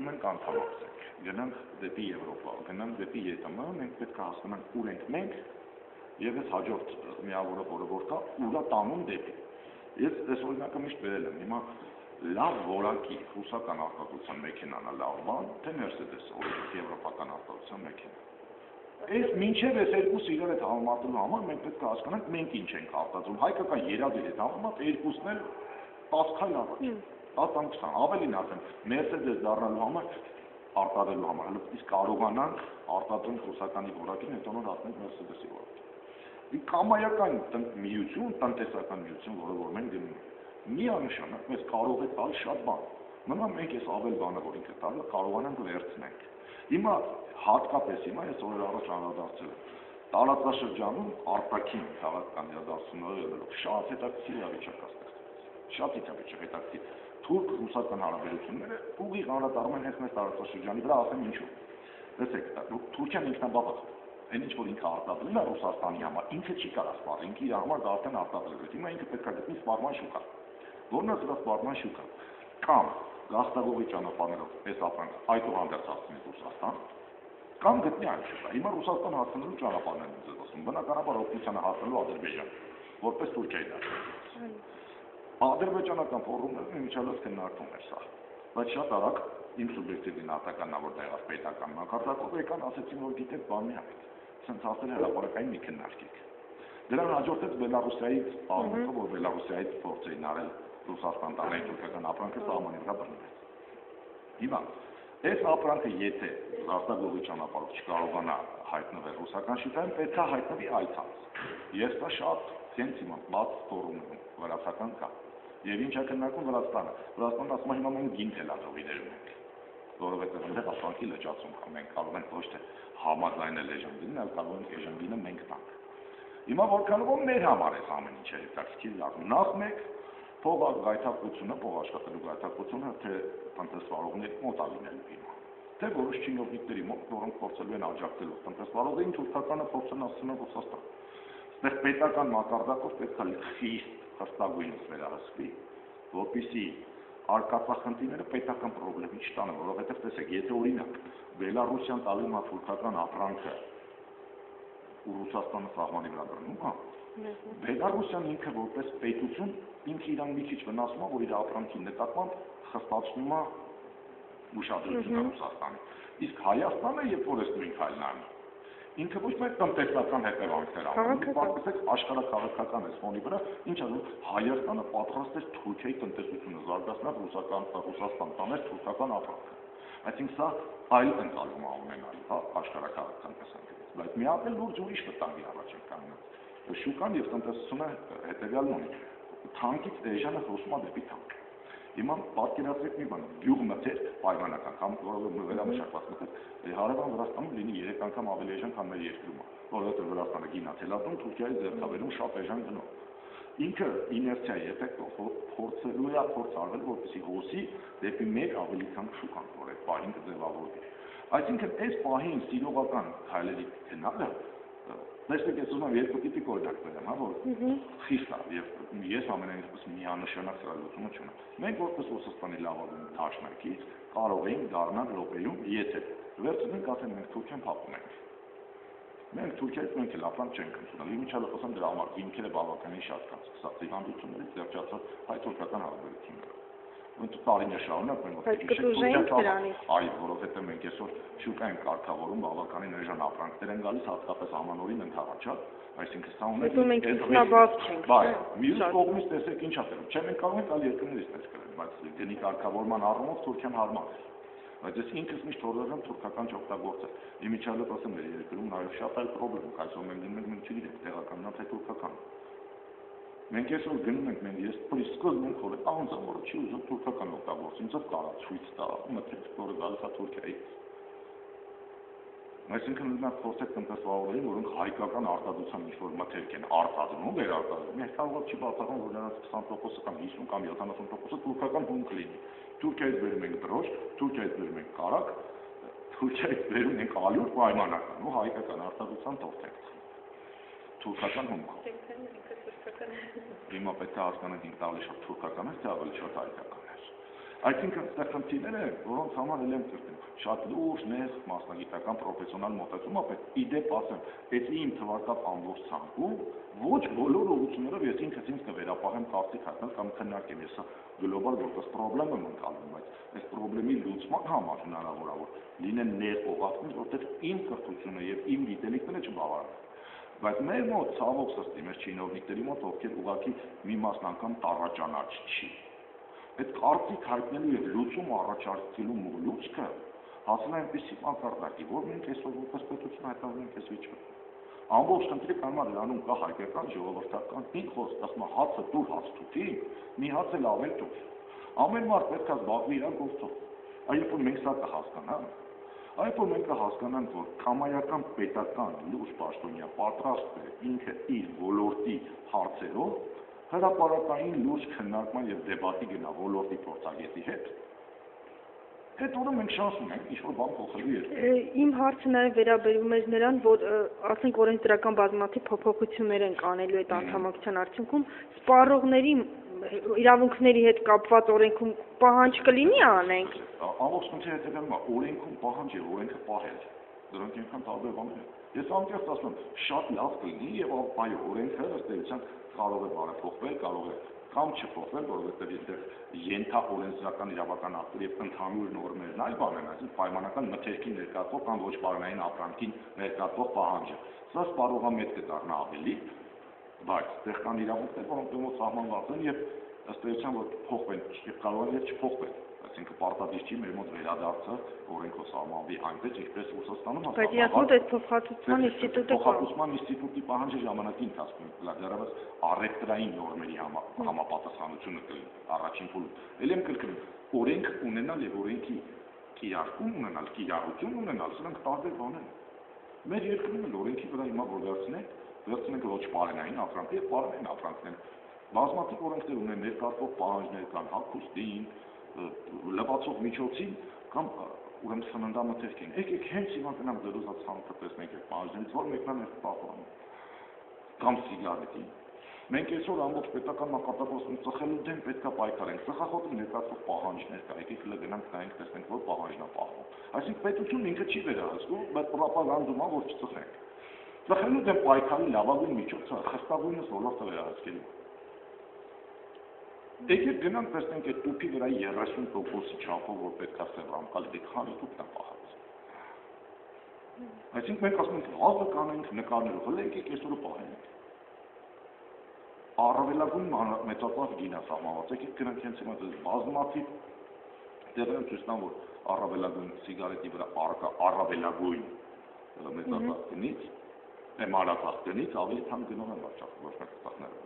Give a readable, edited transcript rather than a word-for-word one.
ուզում ենք անդամակցենք, գնանք դեպի Եվրոպա, գնանք դեպի ԵՏՄ, մենք պետք է հասկանանք ուր ենք մենք եւ այս հաջորդ միավորը որը կա, ուրա տանում դեպի։ Ես այս օրինակը միշտ վերել եմ, հիմա լավ որակի ռուսական արտադրության մեքենան է լավ բան, թե Mercedes-ը, օրինակ եվրոպական արտադրության մեքենա։ Այս մինչև այս երկուսը իրար հետ համեմատելու համար մենք պետք է հասկանանք մենք ինչ ենք արտադրում։ Հայկական երազել հետ համեմատ երկուսն էլ 10 քայլ առաջ։ 10-20, ավելին ասեմ, Mercedes դառնալու համար արտադրելու համար, իսկ կարողանանք արտադրենք ռուսականի որակին, հետո նոր հասնենք Mercedes-ի որակին։ Կամայական միություն, տնտեսական միություն, որը որ մենք գնում ենք, միանշանակ մեզ կարող է տալ շատ բան։ Մնա մենք այս ավել բանը, որ ինքը տալը, կարողանանք վերցնենք։ Հիմա հատկապես հիմա ես օրեր առաջ անդրադարձել եմ տարածաշրջանում արտաքին քաղաքական իրադարձությունները շատ հետաքրքիր իրավիճակ է ստեղծվել։ Շատ հետաքրքիր։ Թուրք-ռուսական հարաբերությունները ուղիղ անդրադառնում են հենց մեր տարածաշրջանի վրա, ասեմ ինչու։ Տեսեք, Թուրքիան ինքնաբավական է։ Այն ինչ որ ինքը արտադրել է Ռուսաստանի համար, ինքը չի կարող սպառել, ինքը իր համար դա արդեն արտադրել է։ Հիմա ինքը պետք է գտնի սպառման շուկա։ Որն է սրա սպառման շուկան։ Կամ գաղթագողի ճանապարհներով այս ապրանքը այդուհանդերձ հասցնի Ռուսաստան, կամ գտնի այլ շուկա։ Հիմա Ռուսաստան հասնելու ճանապարհներն են ձեզ ասում։ Բնականաբար օգնությանը հասնելու Ադրբեջան, որպես Թուրքիայի դաշտ։ Ադրբեջանական ֆորումներում միջազգային քննարկում էր սա, բայց շատ արագ իմ սուբյեկտիվ գնահատականն որ տեղավ պետական մակարդակով եկան ասեցին որ գիտեք բան մի արեք, ցենց ասել հրապարակային մի քննարկեք։ Դրան հաջորդեց Բելարուսիայից աղմուկը, որ Բելարուսիայից փորձ էին արել Ռուսաստան տանել թուրքական ապրանքը սահմանի վրա բռնվեց։ Հիմա այս ապրանքը եթե արտագողի ճանապարհով չկարողանա հայտնվել ռուսական շուկայում, պետք է հայտնվի այցած։ Ես դա շատ հենց հիմա բաց ֆորումում վրացական կա։ Եվ ինչ է քննարկում Վրաստանը։ Վրաստանը ասում է հիմա մենք գին թելադրողիներ ունենք, որովհետև այնտեղ ապրանքի լճացում կա, մենք կարող ենք ոչ թե համաձայնել էժան գինին, այլ կարող ենք էժան գինը մենք տանք։ Հիմա որքանով մեր համար է ամեն ինչը հետաքրքիր դառնում։ Նախ մեկ փողագայթակցությունը, փողաշխատելու գայթակցությունը թե տնտեսվարողների մոտ լինելու հիմա։ Թե որոշ չինովնիկների մոտ, որոնք փորձելու են աջակցելու տնտեսվարողներին, թուրքականը փորձեն հասցնել Ռուսաստան։ Այստեղ պետական մակարդակով պետք է խիստ հստակույնս վերահսկվի, որպեսզի արկածախնդիրները պետական խնդիրի չտանը, որովհետև տեսեք, եթե օրինակ Բելարուսիան տալու մա թուրքական ապրանքը ու Ռուսաստանը սահմանի վրա բռնում է, Բելարուսիան ինքը որպես պետություն ինքը իրան մի քիչ վնասում է, որ իր ապրանքի նկատմամբ խստացնում է ուշադրությունը Ռուսաստանի։ Իսկ Հայաստանը, երբ որ այս նույն քայլն անում, ինքը ոչ միայն տնտեսական հետևանքներ անում, պարզապես աշխարհաքաղաքական այս ֆոնի վրա, ինչ ասում, Հայաստանը պատրաստ է Թուրքիայի տնտեսությունը զարգացնել Ռուսաստան տանել թուրքական ապրանքը։ Այսինքն սա այլ ընկալում է ունենալու, աշխարհաքաղաքական տեսանկյունից, բայց մի հատ էլ լուրջ ուրիշ վտանգի առաջ են կանգնած։ Շուկան եւ տնտեսությունը հետեւյալն ունի, թանկից էժանը խոսում է դեպի թանկ։ Հիմա պատկերացրեք մի բան, գյուղ մթեր պայմանական կամ որովհետեւ վերամշակված մթեր, հարևան Վրաստանում լինի 3 անգամ ավելի էժան, քան մեր երկրում է, որովհետեւ Վրաստանը գինա թելադրում, Թուրքիայի ձեռքաբերում շատ էժան գնով։ Ինքը իներցիայի էֆեկտով փորձելու է փորձ արվել, որպեսզի հոսի դեպի մեկ ավելի թանկ շուկան, որ այդ պահին կձևավորվի։ Այսինքն այս պահին սիրողական քայլերի գնալը Տեսեք, ես ուզում եմ երկու տիպիկ օրինակ բերեմ, որ խիստ է եւ ես ամենայնպես միանշանակ սրա լուծումը չունեմ։ Մենք որպես Ռուսաստանի լավագույն դաշնակից կարող ենք դառնալ րոպեում, եթե վերցնենք, ասենք մենք Թուրքիան փակում ենք։ Մենք Թուրքիայից մենք էլ ապրանք չենք ընդունել։ Իմիջիալը խոսեմ դրա համար, ինքերը բավականին շատ կան, սկսած հիվանդություններից զերծացած հայ-թուրքական հարաբերությունները։ Մենք տարիներ շարունակ մենք այո, որովհետև մենք այսօր շուկա ենք կարգավորում բավականին էժան ապրանքներ են գալիս, հատկապես ամանորին ընդհանրաչափ, այսինքն սա ունենք մենք ինքնաբավ չենք։ Բայց մյուս կողմից տեսեք ինչ է դեռ, չէ մենք կարող ենք այլ երկրներից տես կրել, բայց գնի կարգավորման առումով Թուրքիան հարմար է։ Բայց ես ինքս միշտ հորդորում թուրքական չօգտագործել։ Իմիջիալը ասեմ մեր երկրում նաև շատ այլ խնդիրներ կա, այսօր մենք գնում ենք չգիտենք տեղականն թե թուրքական։ Մենք այսօր գնում ենք, մենք ես սկզբում խորը անձը, որը չի ուզում թուրքական օգտագործել, ինձ կարա ցույց տա, մտեք, որը գալիս է Թուրքիայից։ Այսինքն նա փորձեք տնտեսվարողներին, որոնք հայկական արտադրության ինչ-որ մթերք են արտադրում, վերարտադրում, մենք կարող չի բացառում, որ նրանց 20% կամ 50 կամ 70%-ը թուրքական հումք լինի։ Թուրքիայից բերում ենք դրոշ, Թուրքիայից բերում ենք կարակ, Թուրքիայից բերում ենք ալյուր պայմանական ու հայկական արտադրության թորթ ենք թուրքական հումքով։ Հիմա պետք է հասկանանք ինքնավելի շատ թուրքական է, թե ավելի շատ հայկական է։ Այսինքն այստեղ խնդիրները, որոնց համար էլ եմ կրկնում, շատ լուրջ նեղ մասնագիտական պրոֆեսիոնալ մոտեցում է պետք։ Իդեպ ասեմ, այս իմ թվարկած ամբողջ ցանկում ոչ բոլոր ուղղություններով ես ինքս ինձ կվերապահեմ կարծիք հայտնել կամ քննարկեմ, ես գլոբալ որպես խնդրեմ եմ ընկալում, բայց այս խնդրի լուծման համար հնարավոր է որ լինեն նեղ օղակներ, որտեղ իմ կրթությունը եւ իմ գիտելիքները չբավարարեն։ Բայց մեր մոտ ցավոք սրտի մեր չինովնիկների մոտ ովքեր ուղղակի մի մասն անգամ տառաճանաչ չի։ Այդ կարծիք հայտնելու եւ լուծում առաջարկելու մոլուցքը հասել է այնպիսի մակարդակի, որ մենք այսօր որպես պետություն հայտնվում ենք այս վիճակում։ Ամբողջ խնդրի կանոնը դրանում կա հայկական ժողովրդական 5 խոսք, ասում հացը դուր հաց թութի, մի հաց էլ ավել տուր։ Ամեն մարդ պետք է զբաղվի իր գործով։ Այո, որ մենք սա կհասկանանք։ Այո, որ մենք կհասկանանք, որ կամայական պետական լուրջ պաշտոնյա պատրաստ է ինքը իր ոլորտի հարցերով հրապարակային լուրջ քննարկման եւ դեբատի գնա ոլորտի փորձագետի հետ։ Այդ օրը մենք շանս ունենք ինչ-որ բան փոխելու երկրում։ Իմ հարցը նաև վերաբերում էր նրան, որ ասենք օրենսդրական բազմաթիվ փոփոխություններ են կանելու այդ անդամակցության արդյունքում սպառողների իրավունքների հետ կապված օրենքում պահանջ կլինի անենք։ Ամբողջ խնդիրը հետևյալն է, օրենքում պահանջ եւ օրենքը պահել։ Դրանք այնքան տարբեր բաներ են։ Ես անկեղծ ասում եմ, շատ լավ կլինի եւ այո, օրենքը ըստ էության կարող է բարեփոխվել, կարող է կամ չփոխվել, որովհետեւ այստեղ ենթաօրենսդրական իրավական ակտեր եւ ընդհանուր նորմերն այլ բան են, այսինքն պայմանական մթերքի ներկայացող կամ ոչ պարոնային ապրանքին ներկայացող պահանջը։ Սա սպառողամետ կդառնա ավելի, բայց այստեղ կան իրավունքներ, որոնք դրանով սահմանված են եւ ըստ էության որ փոխվեն, եւ կարող է չփոխվել։ Այսինքն պարտադիր չի մեր մոտ վերադարձը օրենքով սահմանվի այնպես, ինչպես Ռուսաստանում է։ Բայց իրաք այդ փոխհատուցման ինստիտուտը կա։ Փոխհատուցման ինստիտուտի պահանջը ժամանակի ընթացքում դեռևս առևտրային նորմերի համապատասխանությունը կլինի առաջին փուլում։ Ել եմ կրկնում, օրենք ունենալ եւ օրենքի կիրարկում ունենալ, կիրառություն ունենալ, սրանք տարբեր բաներ են։ Մեր երկրում էլ օրենքի վրա հիմա որ վերցնենք ոչ պարենային ապրանք եւ պարենային ապրանքներ։ Բազմաթիվ օրենքներ ունեն ներկայացող պահանջներ կան հագուստին, լվացող միջոցին կամ ուրեմն սննդամթերքին։ Եկեք հենց հիմա գնանք դրոզած ցանկը տեսնենք այդ պահանջներից, որ մեկն է պահպանում։ Կամ սիգարետին։ Մենք այսօր ամբողջ պետական մակարդակով ծխելու դեմ պետքա պայքարենք։ Ծխախոտի ներկայացող պահանջներ կա, եկեք հələ գնանք նայենք տեսնենք որ պահանջն է պահվում։ Այսինքն պետությունն ինքը չի վերահսկում, բայց պրոպագանդումա որ չծխենք։ Ծխելու դեմ պայքարի լավագույն միջոցը խստավույնս ոլորտը վերահսկելու։ Եկեք գնանք տեսնենք այդ տուփի վրա 30%-ի չափով որ պետքա սեղանալ, դե քանի տուփն է պահած։ Այսինքն մենք ասում ենք հազը կանենք նկարներով, հələ եկեք այսօրը պահենք։ Առավելագույն մեծածախ գինը սահմանված, եկեք գնանք հենց հիմա բազմաթիվ տեղերում ցույց տան, որ առավելագույն սիգարետի վրա առկա առավելագույն մեծածախ գնից, մարածախ գնից ավելի թանկ գնով են վաճառվում, ոչ մեկ ծախները։